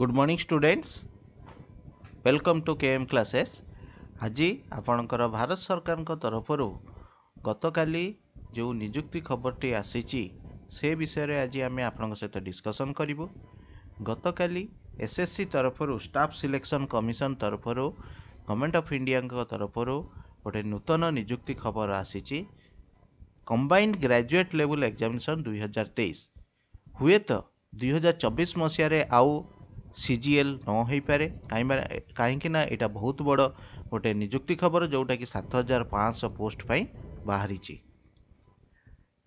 Good morning students, welcome to KM classes. आज आपणकर भारत सरकार तरफ गतकाली जो निजुक्ति खबरटी आसी से विषय आज आम आपण सहित डिस्कसन करूँ। गतकाली एसएससी तरफ स्टाफ सिलेक्शन कमिशन तरफ गवर्नमेंट ऑफ इंडिया तरफ गोटे नूतन निजुक्ति खबर आसी कंबाइंड ग्रेजुएट लेवल एग्जामिनेशन 2023 हुए तो 2024 मसीह आउ CGL न हो पारे कहीं यहाँ बहुत बड़ गोटे निजुक्ति खबर जोटा कि 7500 पोस्ट पाई बाहरी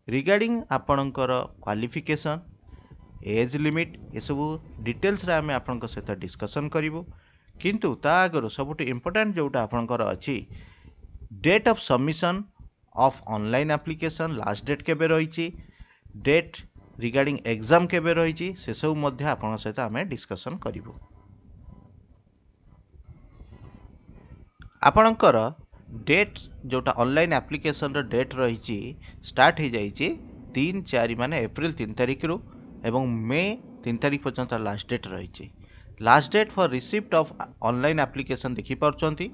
रिगार्डिंग आपणकर क्वालिफिकेशन एज लिमिट ये सब डिटेल्स आम आपण सहित डिस्कसन करूँ। किंतु ता आगर सबुठ इम्पोर्टाट जोटा आपणकर अच्छी date of submission of online application last date केबे रही डेट रिगार्डिंग एग्जाम केबे रही से सब मध्य आपण सहित आम डिस्कसन करूँ। आपणकर डेट जोटा ऑनलाइन एप्लिकेशन रो डेट रही स्टार्ट हो जाइए 3-4 माने एप्रिल 3 तारिख रु एवं मे 3 तारिख पर्यंत लास्ट डेट रही। Last date for receipt of online application देखि पारछंती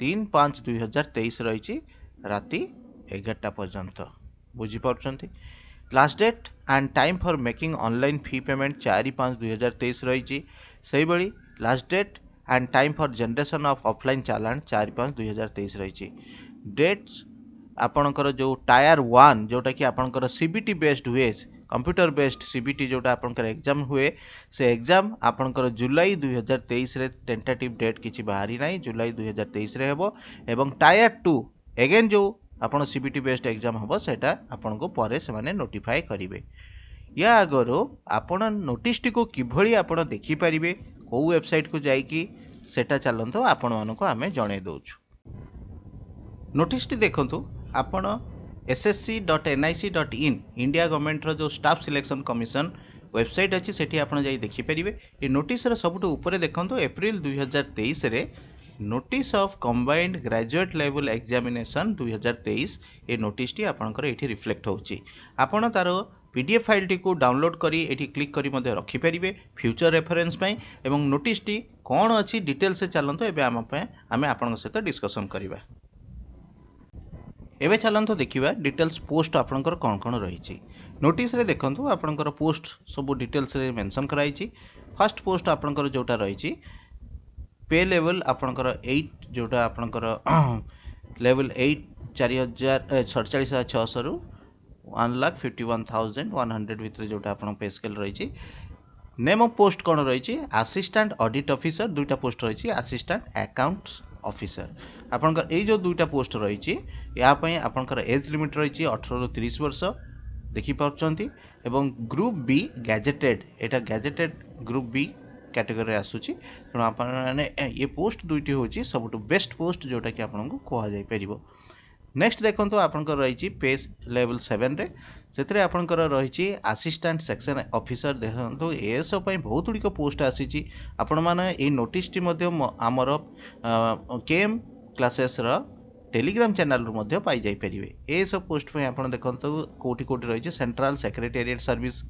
3/5/2023 रही राति 11टा पर्यंत बुझी पारछंती। Last date and time for making online fee payment 4/5/2023 रही। से भाई last date and time for generation of offline challan 4/5/2023 रही। डेट्स आपणकर जो टायर 1 जोटा कि आपणकर सीबीटी बेस्ड हुए कंप्यूटर बेस्ड सीबीटी जोटा आपणकर एग्जाम हुए से एग्जाम आपणकर जुलाई 2023 रे टेंटेटिव डेट किछि बाहरी नाही जुलाई 2023 रे हेबो एवं टायर 2 अगेन जो आपण सीबीटी बेस्ड एग्जाम हम सेटा आपण को परे से माने नोटिफाई करेंगे। या आगर आपण नोटिस टी को किभली आपण देखि परिबे को वेबसाइट को जाइकी सेटा चलंतो आपण मानको आमे जणे दोछु। नोटिस टी देखंतु आपण ssc.nic.in इंडिया गवर्नमेंट रो जो स्टाफ सिलेक्शन कमिशन वेबसाइट अच्छी सेठी आपण जाई देखि परिबे। ए नोटिस रो सबुठ ऊपर देखंतु अप्रैल 2023 रे notice of combined graduate level examination 2023 ये नोटिस टी आपनकर एठी रिफ्लेक्ट होची। आपण तार पीडीएफ फाइल टी को डाउनलोड करी एठी क्लिक करी मध्ये रखि परिबे फ्यूचर रेफरेंस पई एवं नोटिस टी कोन अछि डिटेल से चलंतो एबे आमे आपन सहित डिस्कशन करिबा। एबे चलंतो देखिबा डिटेल्स पोस्ट आपनकर कोन कोन रहिछि। नोटिस रे देखंतु आपनकर पोस्ट सब डिटेल्स रे मेंशन कराइछि। फर्स्ट पोस्ट आपनकर जोटा रहिछि पे लेवल आपणकर 8 जोटा आपणकर लेवल 8 47,600 रु 1,51,100 भितर जोटा आपण पे स्केल रही। नेम ऑफ पोस्ट कौन रही असिस्टेंट ऑडिट ऑफिसर दुईटा पोस्ट रही असिस्टेंट अकाउंट्स ऑफिसर आपणकर ये जो दुईटा पोस्ट रही यापाई आपणकर एज लिमिट रही 18 रु 30 वर्ष देखि पारछंती एवं ग्रुप बी गैजेटेड एटा गैजेटेड ग्रुप बी कैटेगरी आसूची तेणु आपने ये पोस्ट दुईटी होची सबुठ बेस्ट पोस्ट जोटा कि आपको कह जाई परिबो। नेक्स्ट देखंतु आपनकर रही पे लेवल 7 रे सेतरे आपनकर रही असिस्टेंट सेक्शन ऑफिसर देखंतु एएसओ पई बहुत गुड़िक पोस्ट आसीची। आपण माने ए नोटिस टी मध्ये हमर केएम क्लासेस रा टेलीग्राम चैनल रु मध्ये पाई जाई परिबे। ए सब पोस्ट पई आपण देखंतु कोठी कोठी रही सेंट्रल सेक्रेटेरिएट सर्विस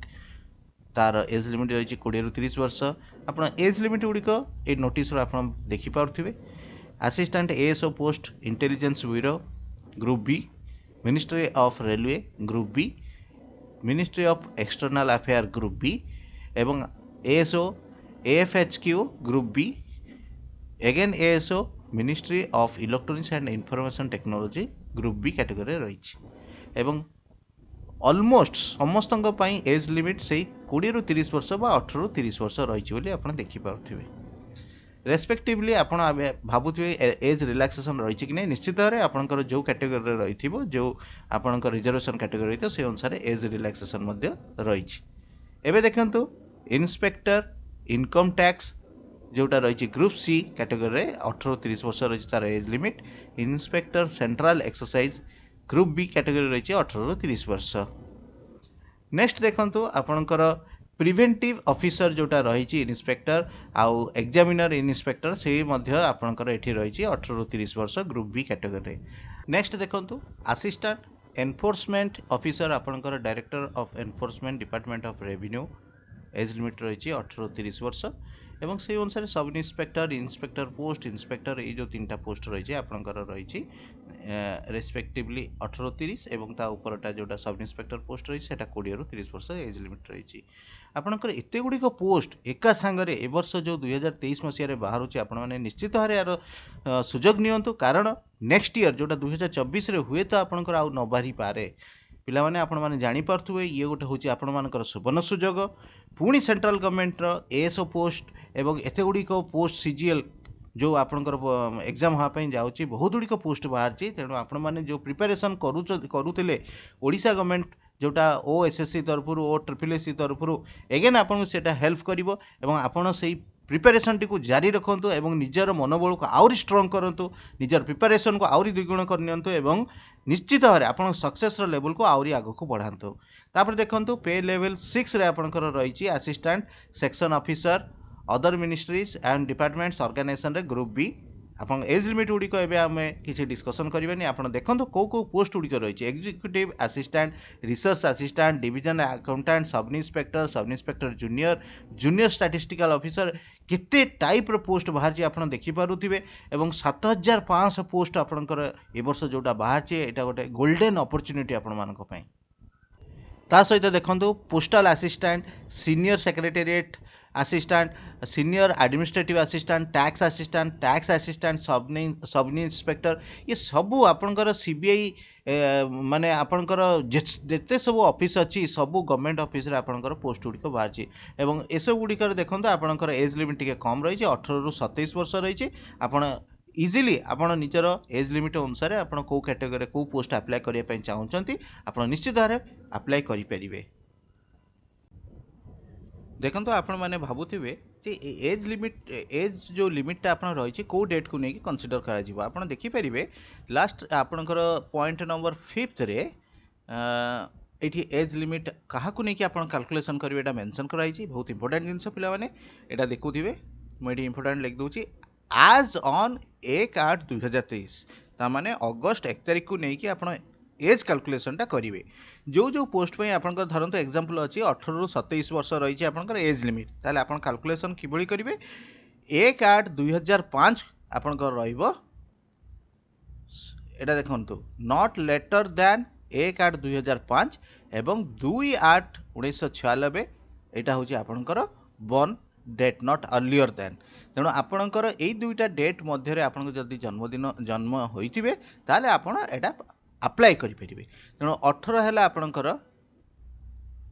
तार एज लिमिट रही 20 रु 30 वर्ष आप एज लिमिट गुड़िक ये नोटिस आप देखिपे। Assistant ASO post intelligence bureau group B ministry of railway group B ministry of external affair group B एवं ASO AFHQ group B again ASO ministry of electronics and information technology group B category रही एवं almost समस्त age limit से 20 रु 30 वर्ष बा 18 रु 30 वर्ष रही आप देखिपे। रेस्पेक्टिवली आप भावुवे एज रिलैक्सेशन रही कि नहीं निश्चित भाव में आपंकर जो कैटेगरी रही जो आपंकर रिजर्वेशन कैटेगरी रही से अनुसार एज रिलैक्सेशन रही। एवं देखंतु इंस्पेक्टर इनकम टैक्स जोटा रही ग्रुप सी कैटेगरी 18 रु 30 वर्ष रही तार age limit. Inspector central excise group B category रही 18 रु 30 वर्ष। नेक्स्ट देखंतु आपणकर प्रिवेंटिव ऑफिसर जोटा रही इंस्पेक्टर आउ एग्जामिनर इंस्पेक्टर से आपणकर एठी रही 18 रु 30 वर्ष ग्रुप बी कैटेगरी। नेक्स्ट देखंतु असिस्टेंट एनफोर्समेंट ऑफिसर आपणकर director of enforcement department of revenue age limit रही 18-30 वर्ष एवं से अनुसार sub inspector inspector post inspector ये जो 3टा पोस्ट रही आपंकर रही रेस्पेक्टिवली 18-30 एवं ता उपरटा जोटा सब इन्स्पेक्टर पोस्ट रही 20-30 वर्ष एज लिमिट रही आपंकर एत गुड़िक पोस्ट एका सांगरे ए वर्ष जो 2023 मसीह बाहर आपने निश्चित भाव यार सुजोग नियंतु कारण नेक्स्ट ईयर जोटा 2024 हुए तो आपंकर आउ न बाहरी पारे पिला माने आपण माने जानी पार्थुवे ये गोटे हूँ आपण मानकर सुवर्ण सुजोग पुणी सेंट्रल गवर्नमेंटर ASO पोस्ट एवं एते गुड़िक पोस्ट CGL जो आपंकर एग्जाम हाँपाई जाऊँगी बहुत गुड़िक पोस्ट बाहर तेणु आपण मैंने जो प्रिपेरेसन करुले ओडिशा गवर्नमेंट जोटा OSSC तरफ OSSSC तरफ एगेन आपको सेटा हेल्प करिवो एवं आपण से प्रिपेरेसन टी जारी रखु एवं निजर मनोबल को आहरी स्ट्रंग करूँ निजर प्रिपेरेसन को आहरी द्विगुण करनियंतु एवं निश्चित भाव आप सक्सेस लेवल को आहरी आगक बढ़ातु तापर देखंतु पे लेवल 6 रे आपनकर रही assistant section officer other ministries and departments organisation रे ग्रुप बी आप एज लिमिट गुड़िक आम किसी डिस्कसन करवानी आप देखो कौ कौ पोस्ट गुड़िक रही executive assistant research assistant division accountant sub inspector junior statistical officer केते टाइप रो पोस्ट बाहर आप देखिपे और 7500 पोस्ट आपंकर ए वर्ष जोटा बाहर यहाँ गोटे गोल्डन अपॉर्चुनिटी आपण मानी ता सहित देखो postal assistant senior secretariat assistant senior administrative assistant tax assistant sub inspector ये सबू आपंकर CBI माने आपंकर जिते सब ऑफिस अच्छी सबू गवर्नमेंट ऑफिस रे आपंकर पोस्ट गुड़िक बाहर एवं एसब गुड़िक देखो आपंकर एज लिमिट टी कम रही 18 ରୁ 27 वर्ष रही आपण इजिली आपण निजर एज लिमिट अनुसार आपण को कैटेगरी को पोस्ट अप्लाई करने चाहते आप निश्चित भाव अप्लाई करें देखो आपण मैंने भावुवे जे एज लिमिट एज जो लिमिटा आप रही कौ डेट को लेकिन कनसीडर करा आप देखिपारे लास्ट आपणकर पॉइंट नंबर 5 रे ये एज लिमिट क्या नहीं आप कैलकुलेशन करेंगे यहाँ मेंशन कराई बहुत इंपोर्टेंट जिनस पे यहाँ देखुवे मुझे इंपोर्टेंट लिख दूसरी आज ऑन 1/8/2023 तामाने अगस्ट 1 तारिख को लेकिन आप एज कैलकुलेशनटा करेंगे जो जो पोस्ट पे आपंकर धरतु एग्जांपल अच्छी 18 ରୁ 27 वर्ष रही आपंकर एज लिमिट ताले आपन कैलकुलेशन किभली करेंगे 1/8/2005 आपंकर रहिबो एटा देखंतु नॉट लेटर दैन 1/8/2005 एवं 2/8/1996 एटा होची आपंकर birth date not earlier than तेणु आपणकर यही दुईटा डेट मध्य आपन जदि जन्मदिन जन्म होइथिबे ताले आपण एटा अप्लाई करेंगे तेणु 18 है आपणकर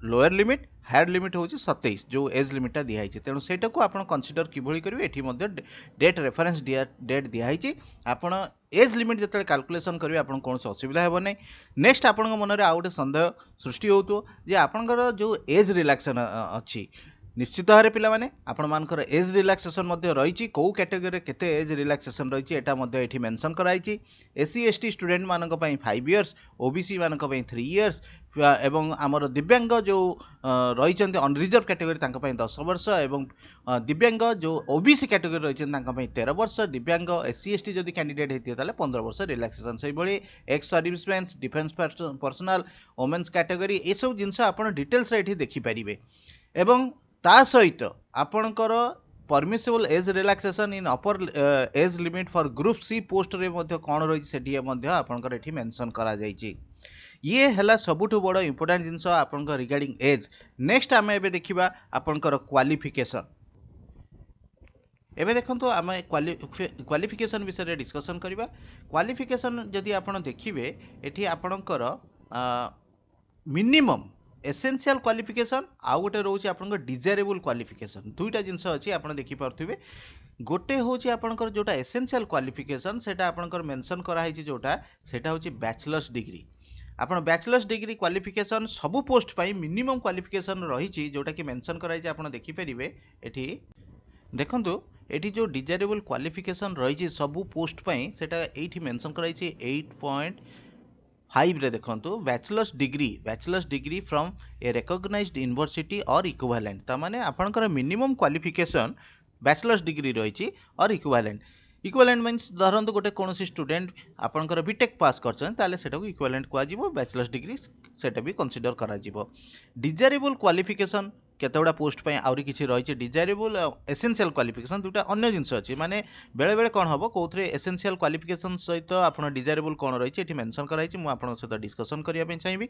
लोअर लिमिट हायर लिमिट हूँ 27 जो एज लिमिटा दिखाई तेणु सेटा को आप कनसीडर किभली करेंगे ये डेट रेफरेंस डेट दिखाई आपड़ एज लिमिट जो कैलकुलेशन करेंगे आप कौन असुविधा हे ना नेक्स्ट आपण मन में आउ गोटे सन्देह सृष्टि हो आपंकर जो एज रिलैक्सेशन अच्छी निश्चित भाव पे आपर एज रिलैक्सेशन रही कौ कैटेगरी केते एज रिलैक्सेशन रही ये मेंशन कराई SC ST स्टूडेंट मानक 5 इयर्स OBC मानक 3 इयर्स एवं आमर दिव्यांग जो रही अनरिजर्व कैटेगरी 10 वर्ष एवं दिव्यांग जो OBC कैटेगरी रही 13 वर्ष दिव्यांग SC ST जदि कैंडिडेट होते 15 वर्ष रिलैक्सेशन से भाई ex serviceman defence personnel women's category ये सब जिनस आप डिटेल्स ये देखिपारे एवं ता सहित आपणकर permissible age relaxation in upper age limit for group C post रे कौन रही आपणकर एठी मेंशन करा जायछि ये हैला सबुठु बड़ इंपोर्टेंट जिनस आपणकर रिगार्डिंग एज नेक्स्ट आम एबे देखिबा आपणकर क्वालिफिकेशन एबे देखंतु आम क्वालिफिकेशन विषय डिस्कशन करबा क्वालिफिकेशन जदि आपण देखिबे एठी आपणकर मिनिमम एसेंशियल क्वालिफिकेशन आउ गोटे रोचे आपंकर डिजायरेबल क्वालिफिकेशन दुईटा जिनस अच्छी आप देखिपे गोटे हूँ आपंकर जोटा एसेंशियल क्वालिफिकेशन सेटा आपंकर मेंशन कराई जोटा सेटा हूँ बैचलर्स डिग्री आपन बैचलर्स डिग्री क्वालिफिकेशन सबू पोस्ट पाई मिनिमम क्वालिफिकेशन रही जोटा कि मेंशन कराई आप देखिपारे एठी देखंतु एठी जो डिजायरेबल क्वालिफिकेशन रही सबू पोस्ट पाई सेटा एठी मेंशन कराई 8.5 रे देखंतु bachelor's degree from a recognised university और इक्विवेलेंट ता माने आपनकर मिनिमम क्वालिफिकेशन बैचलर्स डिग्री रही और इक्विवेलेंट मीन्स धरंतु गोटे कौन स्टूडेंट आपनकर बीटेक पास करछन ताले सेटा को इक्विवेलेंट कुआ जिवो बैचलर्स डिग्री सेटा भी कंसीडर करा जिवो डिजायरेबल क्वालिफिकेशन केतगुड़ा पोस्ट पे आउरी किछि रही डिजायरेबल एसेंशियल क्वालिफिकेशन दुटा अन्य जिनस अच्छी माने बेले बेले कौन हम कौन एसेंशियल क्वालिफिकेशन सहित आप डिजायरेबल कौन रही मेंशन कराई मुझे आपन सहित डिस्कसन करने चाहिए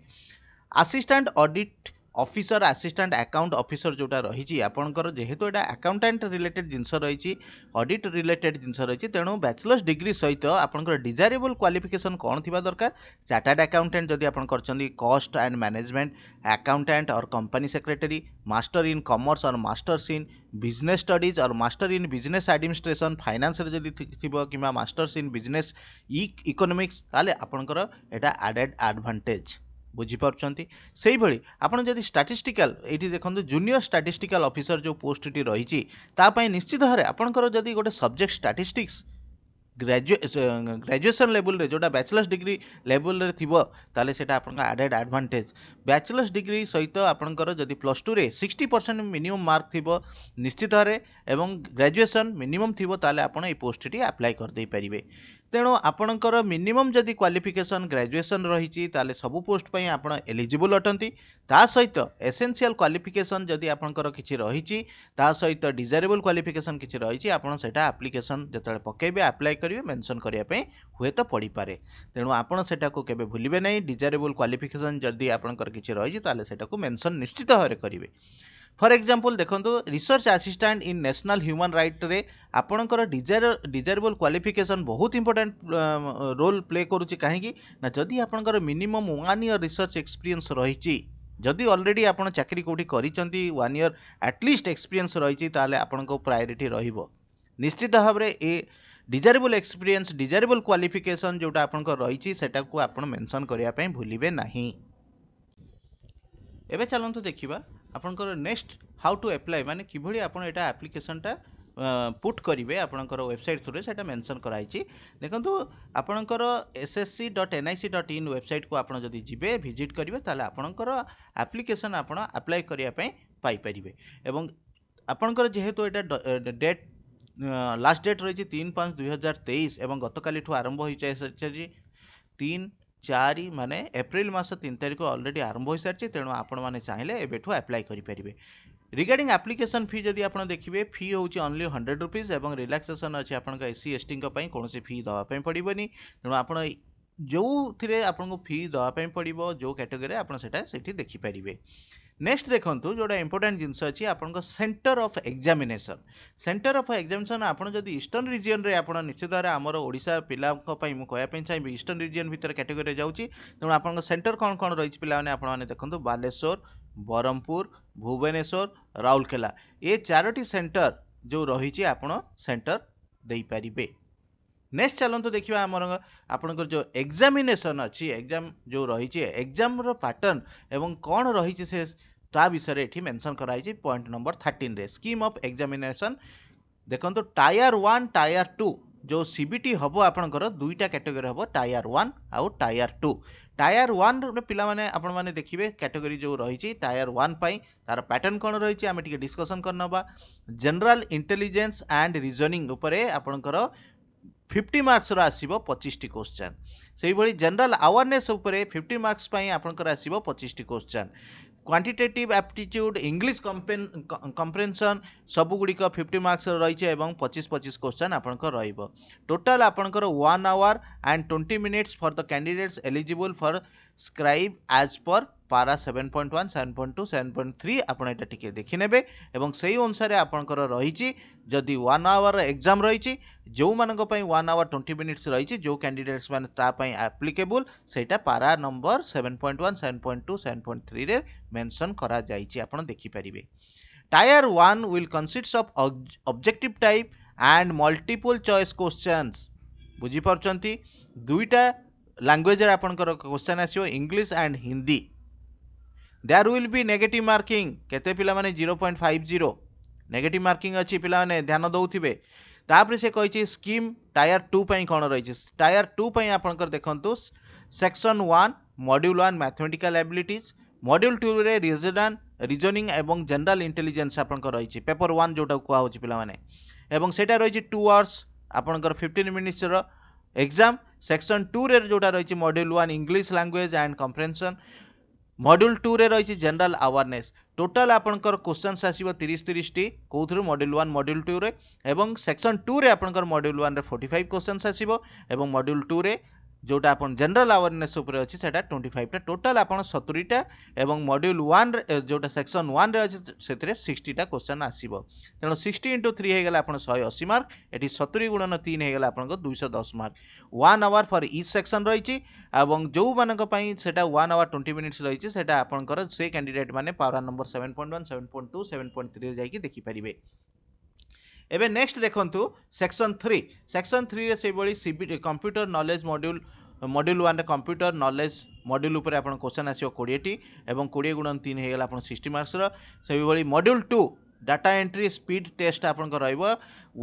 assistant audit officer assistant account officer जोटा रही आपंकर जेहेतु एटा अकाउंटेंट रिलेटेड जिनस रही ऑडिट रिलेटेड जिनस रही तेणु बैचलर्स डिग्री सहित आपंकर डिजायरेबल क्वालिफिकेशन कौन थी दरकार चार्टर्ड अकाउंटेंट जदि आप कॉस्ट एंड मैनेजमेंट अकाउंटेंट और company secretary master in commerce और मास्टर्स इन बिजनेस स्टडीज और master in business administration finance जदि थी कि मास्टर्स इन बिजनेस इकोनॉमिक्स ताले आपंकर एटा एडेड एडवांटेज बुझीपार्टी से ही आपड़ जदि स्टाटिस्टिकल ये देखते जूनियर स्टाटिस्टिकल ऑफिसर जो पोस्टटी रही निश्चित भाव में आपंकर जदि गोटे सब्जेक्ट स्टाटिस्टिक्स ग्रेजुएशन लेवल रे जोटा बैचलर्स डिग्री लेवल रे थिबो ताले सेटा आपन एडेड एडवांटेज बैचलर्स डिग्री सहित आपनकर जदि +2 रे 60% मिनिमम मार्क थिबो निश्चित भारे एवं ग्रेजुएशन मिनिमम थिबो ताले आपन ए पोस्ट टी अप्लाई कर दे परिबे तेणु आपणकर मिनिमम जदि क्वालिफिकेशन ग्रेजुएशन रही ताले सबु पोस्ट पई आपण एलिजिबल अटंती ता सहित एसेंशियल क्वालिफिकेशन जदि आपणकर किछि रही ता सहित डिजायरेबल क्वालिफिकेशन किछि रही आपण सेटा एप्लिकेशन जतले पकेबे अप्लाई करिवे मेंशन करिया पई हुए तो पड़ी पारे तेणु आपण सेटा को केबे भूलिबे नहीं डिजायरेबल क्वालिफिकेशन जदि आपणकर किछि रही ताले सेटा को मेंशन निश्चित भाव में करिवे फॉर एग्जांपल देखो research assistant in national human right रे आपणकर डिजायरेबल क्वालिफिकेशन बहुत इंपोर्टेंट रोल प्ले करुच्ची कहीं ना जदि आपणकर मिनिमम 1 ईयर रिसर्च एक्सपीरियंस रही जदि ऑलरेडी आपण चाकरी कोठी करिसंती 1 ईयर एटलिस्ट एक्सपीरियंस रही ताले आपणको प्रायोरिटी रहिबो निश्चित भाव में ए डिजायरेबल एक्सपीरियंस डिजायरेबल क्वालिफिकेशन जोटा आपणकर रही सेटा को आपण मेंशन करिया पई भूलिबे नहीं एबे चलंतु देखिबा आपणकर नेक्स्ट हाउ टू अप्लाई माने किभଳି आपण एटा एप्लिकेशनटा पुट करिवे आपणकर वेबसाइट थ्रू सेटा मेंशन कराइछि देखंतु आपणकर ssc.nic.in वेबसाइट को आपण जदि जिबे विजिट करिवे ताले आपणकर एप्लिकेशन आपण अप्लाई करिया पई पाई परिवे एवं आपणकर जेहेतु एटा डेट लास्ट डेट रही 3/5/2023 एवं गतकाली ठू आरंभ होई जाय 3/4 माने एप्रिल मास 3 तारिख ऑलरेडी आरंभ हो सारी तेणु आपण मैंने चाहिए एबेठू अप्लाई करेंगे रिगार्डिंग एप्लिकेशन फी जदि आप देखिए फी हूँ ओनली 100 रुपीज और रिलैक्सेशन अच्छे आप SC ST कौन फी दवाई पड़ोनी तेणु आप जो थे आपको फी दवाई पड़ो जो कैटेगरी आपठी देखिपारे नेक्स्ट देखो जोटा इंपोर्टेंट जिनस अच्छी आपन centre of examination centre of examination आपन जदि ईस्टर्न रीजन रे आपन निश्चित भाव आमर ओडिशा पिला मुझे कहवाई चाहिए ईस्टर्न रीजन भितर कैटेगरी जाऊँगी तेणु आपन सेंटर कौन कौन रही पाने आपने देखो बालेश्वर बरहमपुर भुवनेश्वर राउरकेला ये 4टी सेंटर जो रही आपन सेंटर दे पारिबे नेक्स्ट चलते देखिए आमर आपंकर जो एग्जामिनेशन अच्छी एग्जाम जो रही एग्जाम पैटर्न एवं कौन रही से ता विषय ये मेंशन कराई पॉइंट नंबर 13 रे स्कीम ऑफ एग्जामिनेशन देखो टायर 1 टायर 2 जो सीबीटी हम आपंकर दुईटा कैटेगरी हम टायर 1 आउ टायर 2 टायर 1 पिला माने आपण माने देखिए कैटेगरी जो रही टायर 1 पाई तार पैटर्न कौन रही आम डिस्कसन करनबा जनरल इंटेलिजेंस एंड रीजनिंग उपरे आपंकर 50 मार्क्स आसो 25टी क्वेश्चन से ही जनरल अवेयरनेस उपरे 50 मार्क्स आपंकर आसो 25टी क्वेश्चन क्वांटिटेटिव एप्टीट्यूड इंग्लिश कंप्रेhension सबुगुड़िक 50 मार्क्स रही है 25 क्वेश्चन आपंकर रहिबो टोटल आपंकर 1 hour and 20 minutes for the candidates eligible for scribe as per para 7.1 7.2 7.3 आपड़ यहाँ टी देखने और से अनुसार आपंकर रही जदि 1 आवर एग्जाम रही जो मानक 1 आवर 20 मिनिट्स रही जो कैंडिडेट्स मैंने एप्लिकेबल सेटा पारा नंबर 7.1 7.2 7.3 रे मेंशन करा जाइछि आपण देखि परिबे tier 1 will consist of objective type and multiple choice questions बुझी पारछंती दुईटा लैंग्वेज रे आपनकर क्वेश्चन आसीओ English and Hindi there will be negative marking केते पिला माने 0.50 नेगेटिव मार्किंग अच्छी पिला माने ध्यान दउथिबे तापर से कहिछि स्कीम टायर 2 पई कोन रहिछि टायर 2 पई आपनकर देखंतु section 1 module 1 mathematical abilities module 2 रे रीजनिंग एवं जनरल इंटेलिजेंस आपनकर रहिछि पेपर 1 जोटा कुआ होछि पिला माने एवं सेटा रहिछि 2 आवर्स आपनकर 15 मिनिट्स रो एग्जाम सेक्शन 2 रे जोटा रही मॉड्यूल 1 इंग्लिश लैंग्वेज एंड कंप्रेhension मॉड्यूल 2 रे रही जनरल अवेयरनेस टोटाल आपनकर क्वेश्चंस आसीबो 30 टी कोथरु मॉड्यूल 1 मॉड्यूल 2 रे एवं सेक्शन 2 रे आपनकर मॉड्यूल 1 रे 45 क्वेश्चंस आसीबो एवं मॉड्यूल 2 रे जोटा अपन जनरल अवेयरनेस ऊपर अछि सेटा 25 टा टोटाल आपण 70 टा एवं मॉड्यूल 1 रे जोटा सेक्शन 1 रे अछि सेतरे 60 टा क्वेश्चन आसीबो तेनो 60 * 3 हे गेला आपण 180 मार्क एठी 70 * 3 हे गेला आपण 210 mark 1 hour for each section रहिछि एवं जो मानक पई सेटा 1 आवर 20 मिनिट्स रहिछि सेटा आपनकर से कैंडिडेट माने पावर नंबर 7.1 7.2 7.3 रे जाई कि देखि परिबे एबे नेक्स्ट देखंतु सेक्शन 3 रे से बळी सीबी कंप्यूटर नॉलेज मॉड्यूल 1 रे कंप्यूटर नॉलेज मॉड्यूल ऊपर आपण क्वेश्चन आसीओ 20 टी एवं 20 * 3 हे गेला आपण 60 मार्क्स रो से बळी module 2 data entry speed test आपन को रहइबो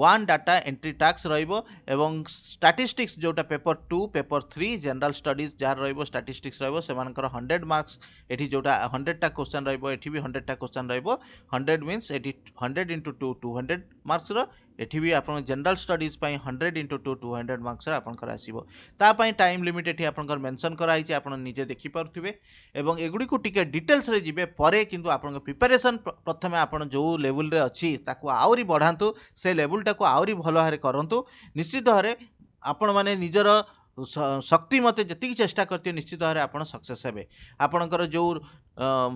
1 डाटा एंट्री टास्क रहइबो एवं स्टैटिस्टिक्स जोटा पेपर 2 पेपर 3 जनरल स्टडीज जार रहइबो स्टैटिस्टिक्स रहइबो सेमानकर 100 मार्क्स एठी जोटा 100 टा क्वेश्चन रहइबो एठी भी 100 टा क्वेश्चन रहइबो 100 मींस एठी 100 * 2 200 मार्क्स रो एठी भी आपन जनरल स्टडीज पई 100 * 2 200 मार्क्स आपन कर आसीबो ता पई टाइम लिमिट एठी आपन कर मेंशन करा हिची आपन निजे देखि पारथुबे एवं एगुडी को टिके डिटेल्स रे जिबे परे किंतु आपन प्रिपरेशन प्रथमे आपन जो लेवल रे अछि ताको आउरी बढ़ांतु से लेवल टाको आउरी भलो हारे करंतु निश्चित हारे आपण माने निजर शक्ति मते जति चेष्टा करते निश्चित हारे आपण सक्सेस हेबे आपनकर जो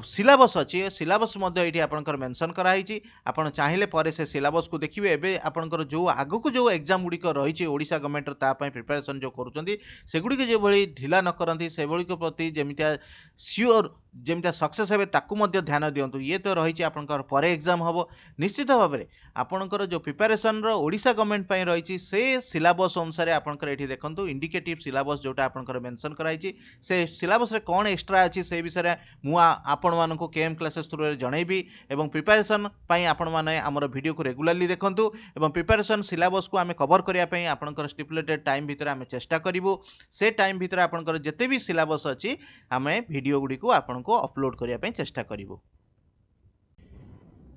सिलेबस अछि सिलेबस मध्ये एठी आपनकर मेंशन करा हिची आपण चाहिले परे से सिलेबस को देखिबे एबे आपनकर जो आगु को जो एग्जाम गुडी को रहिछि ओडिसा गवर्नमेंट ता पई प्रिपरेशन जो करूचंदी सेगुडी के जे भली ढिला न करंती से भली को प्रति जेमिता श्योर जेमिता सक्सेस हेबे ताकू मध्ये ध्यान दियंतु ये तो रहिछि आपनकर परे एग्जाम हबो निश्चित भाबरे आपनकर जो प्रिपरेशन रो ओडिसा गवर्नमेंट पई रहिछि से सिलेबस अनुसार आपनकर एठी देखंतु इंडिकेटिव सिलेबस जोटा आपनकर मेंशन करा हिची से सिलेबस रे कोन एक्स्ट्रा अछि से विषय मु आपण मानको केएम क्लासेस थ्रू रे जणैबी एवं प्रिपरेशन पई आपण माने हमर वीडियो को रेगुलरली देखंतु एवं प्रिपरेशन सिलेबस को आमे कवर करिया पई आपनकर स्टिपुलेटेड टाइम भितर आमे चेष्टा करिवो से टाइम भितर आपनकर जते भी सिलेबस अछि आमे वीडियो गुडी को आपण को अपलोड करिया पई चेष्टा करिवो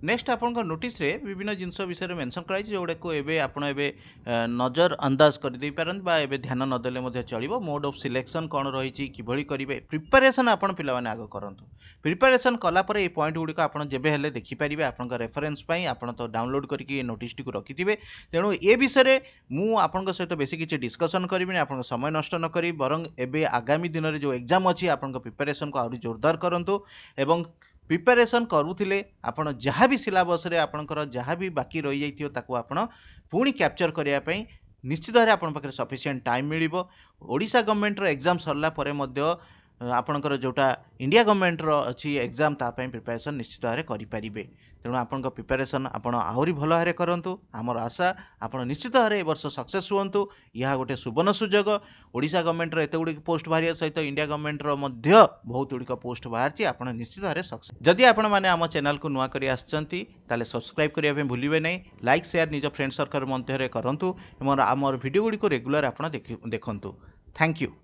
नेक्स्ट आपन नोटिस रे विभिन्न जिनस विषय में मेंशन कराई जोड़ा को एबे आपण एबे नजर अंदाज कर दे पारन बा एबे ध्यान न देले मध्ये चलिबो मोड ऑफ सिलेक्शन कोन रहिछि किभଳି करिवे प्रिपरेशन आपण पिला माने आगो करंतु प्रिपरेशन कला पर ए पॉइंट गुडी को आपण जेबे हेले देखि परिबे आपण का रेफरेंस पई आपण तो डाउनलोड करके ए नोटिस टी को रखिथिबे तेनु ए विषय रे मु आपण सहित बेसी किछि डिस्कशन करिबिनी आपण समय नष्ट न करी बरंग एबे आगामी दिन रे जो एग्जाम अछि आपण प्रिपरेशन को आउरी जोरदार करंतु एवं प्रिपरेशन करूथिले आपण जहाँ भी सिलेबस रे आपनकर जहाँ भी बाकी रही जाइथियो ताको आपण पुणी कैप्चर करिया पई निश्चित भाବରେ आपण पाखे सफिशिएंट टाइम मिलिबो ओडिशा गवर्नमेंट रो एग्जाम सरला परे मध्य आपनकर जोटा इंडिया गवर्नमेंट रो अछि एग्जाम ता पई प्रिपरेशन निश्चित भाବରେ करि परिबे तेणु आपनका प्रिपरेशन आपण आहुरी भलो हारे करंतु हमर आशा आपण निश्चित भाବରେ ए वर्ष सक्सेस हुअंतु यहा गोटे सुवर्ण सुजोग ओडिशा गवर्नमेंट रो एते गुडी पोस्ट बाहरिया सहित इंडिया गवर्नमेंट रो मध्य बहुत गुडी पोस्ट बाहरची आपण निश्चित भाବରେ सक्सेस जदि आपण माने हम चैनल को नुआ करी आछंती ताले सब्सक्राइब करिया पे भूलिबे नै लाइक शेयर निज फ्रेंड सर्कल मध्य रे करंतु हमर वीडियो गुडी को रेगुलर आपण देखंतु थैंक यू।